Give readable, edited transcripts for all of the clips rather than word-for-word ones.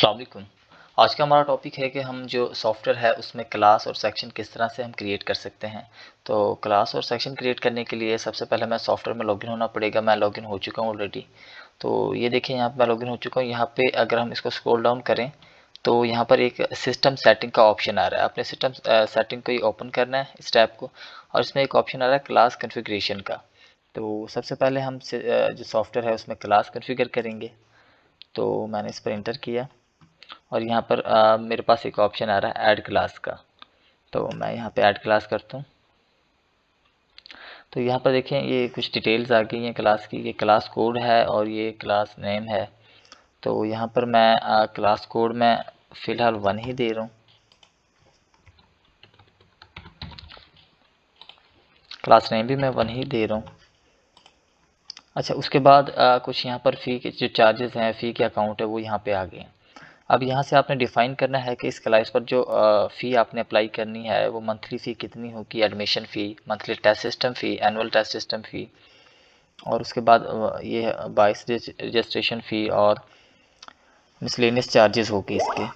अस्सलाम वालेकुम। आज का हमारा टॉपिक है कि हम जो सॉफ्टवेयर है उसमें क्लास और सेक्शन किस तरह से हम क्रिएट कर सकते हैं। तो क्लास और सेक्शन क्रिएट करने के लिए सबसे पहले मैं सॉफ्टवेयर में लॉगिन होना पड़ेगा। मैं लॉगिन हो चुका हूँ ऑलरेडी। तो ये देखिए यहाँ पे मैं लॉगिन हो चुका हूँ। यहाँ पे अगर हम इसको स्क्रॉल डाउन करें तो यहाँ पर एक सिस्टम सेटिंग का ऑप्शन आ रहा है। आपने सिस्टम सेटिंग को ही ओपन करना है इस टैब को, और इसमें एक ऑप्शन आ रहा है क्लास कॉन्फ़िगरेशन का। तो सबसे पहले हम जो सॉफ्टवेयर है उसमें क्लास कॉन्फ़िगर करेंगे। तो मैंने इस पर इंटर किया और यहाँ पर मेरे पास एक ऑप्शन आ रहा है ऐड क्लास का। तो मैं यहाँ पे ऐड क्लास करता हूँ। तो यहाँ पर देखें ये कुछ डिटेल्स आ गई हैं क्लास की। ये क्लास कोड है और ये क्लास नेम है। तो यहाँ पर मैं क्लास कोड में फ़िलहाल 1 ही दे रहा हूँ। क्लास नेम भी मैं 1 ही दे रहा हूँ। अच्छा, उसके बाद कुछ यहाँ पर फ़ी के जो चार्जेस हैं, फ़ी के अकाउंट है वो यहाँ पे आ गए हैं। अब यहाँ से आपने डिफ़ाइन करना है कि इस क्लास पर जो फ़ी आपने अप्लाई करनी है वो मंथली फ़ी कितनी होगी। Admission fee, monthly test system fee, annual test system fee, और उसके बाद ये 22 रजिस्ट्रेशन फ़ी और मिसलेनियस चार्जेस होगी इसके।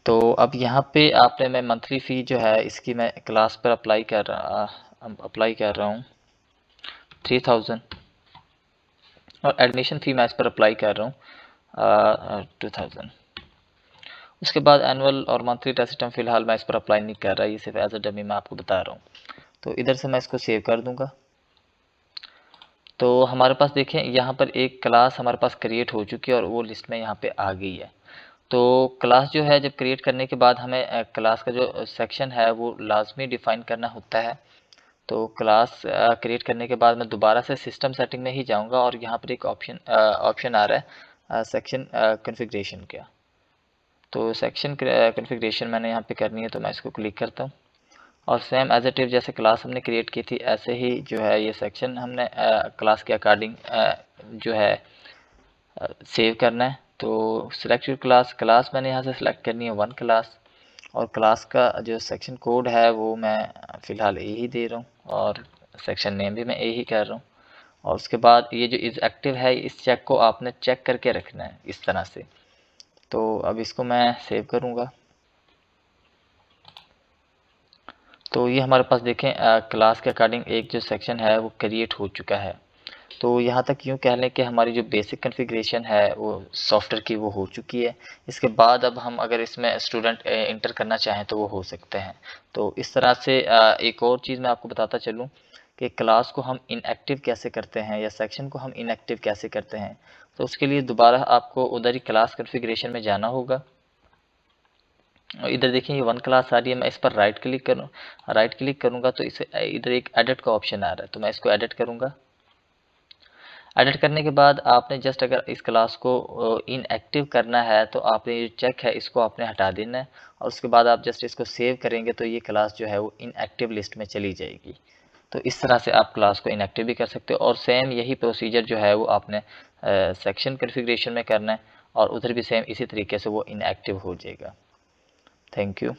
तो अब यहाँ पे आपने मैं मंथली फ़ी जो है इसकी मैं क्लास पर अप्लाई कर रहा हूँ 3000, और एडमिशन फ़ी मैं इस पर अप्लाई कर रहा हूँ 2000। उसके बाद एनुअल और मंथली टेस्ट सिस्टम फ़िलहाल मैं इस पर अप्लाई नहीं कर रहा, ये सिर्फ एज अ डमी मैं आपको बता रहा हूँ। तो इधर से मैं इसको सेव कर दूंगा। तो हमारे पास देखें यहाँ पर एक क्लास हमारे पास क्रिएट हो चुकी है और वो लिस्ट में यहाँ पे आ गई है। तो क्लास जो है जब क्रिएट करने के बाद हमें क्लास का जो सेक्शन है वो लाजमी डिफ़ाइन करना होता है। तो क्लास क्रिएट करने के बाद मैं दोबारा से सिस्टम सेटिंग में ही जाऊँगा और यहाँ पर एक ऑप्शन आ रहा है सेक्शन कॉन्फ़िगरेशन का। तो सेक्शन कॉन्फ़िगरेशन मैंने यहाँ पे करनी है, तो मैं इसको क्लिक करता हूँ और सेम एज इट इज़ जैसे क्लास हमने क्रिएट की थी ऐसे ही जो है ये सेक्शन हमने क्लास के अकॉर्डिंग जो है सेव करना है। तो सिलेक्ट योर क्लास, क्लास मैंने यहाँ से सिलेक्ट करनी है 1 क्लास, और क्लास का जो सेक्शन कोड है वो मैं फ़िलहाल ए ही दे रहा हूँ और सेक्शन नेम भी मैं ए ही कर रहा हूँ। और उसके बाद ये जो इज़ एक्टिव है इस चेक को आपने चेक करके रखना है इस तरह से। तो अब इसको मैं सेव करूँगा। तो ये हमारे पास देखें क्लास के अकॉर्डिंग एक जो सेक्शन है वो क्रिएट हो चुका है। तो यहाँ तक यूँ कह लें कि हमारी जो बेसिक कॉन्फ़िगरेशन है वो सॉफ्टवेयर की वो हो चुकी है। इसके बाद अब हम अगर इसमें स्टूडेंट इंटर करना चाहें तो वो हो सकते हैं। तो इस तरह से एक और चीज़ मैं आपको बताता चलूँ कि क्लास को हम इनएक्टिव कैसे करते हैं या सेक्शन को हम इनएक्टिव कैसे करते हैं। तो उसके लिए दोबारा आपको उधर ही क्लास कॉन्फ़िगरेशन में जाना होगा। और इधर देखिए ये 1 क्लास आ रही है। मैं इस पर राइट क्लिक करूँगा तो इसे इधर एक एडिट का ऑप्शन आ रहा है, तो मैं इसको एडिट करूँगा। एडिट करने के बाद आपने जस्ट अगर इस क्लास को इनएक्टिव करना है तो आपने ये चेक है इसको आपने हटा देना है, और उसके बाद आप जस्ट इसको सेव करेंगे तो ये क्लास जो है वो इनएक्टिव लिस्ट में चली जाएगी। तो इस तरह से आप क्लास को इनएक्टिव भी कर सकते हो, और सेम यही प्रोसीजर जो है वो आपने सेक्शन कॉन्फ़िगरेशन में करना है और उधर भी सेम इसी तरीके से वो इनएक्टिव हो जाएगा। Thank you.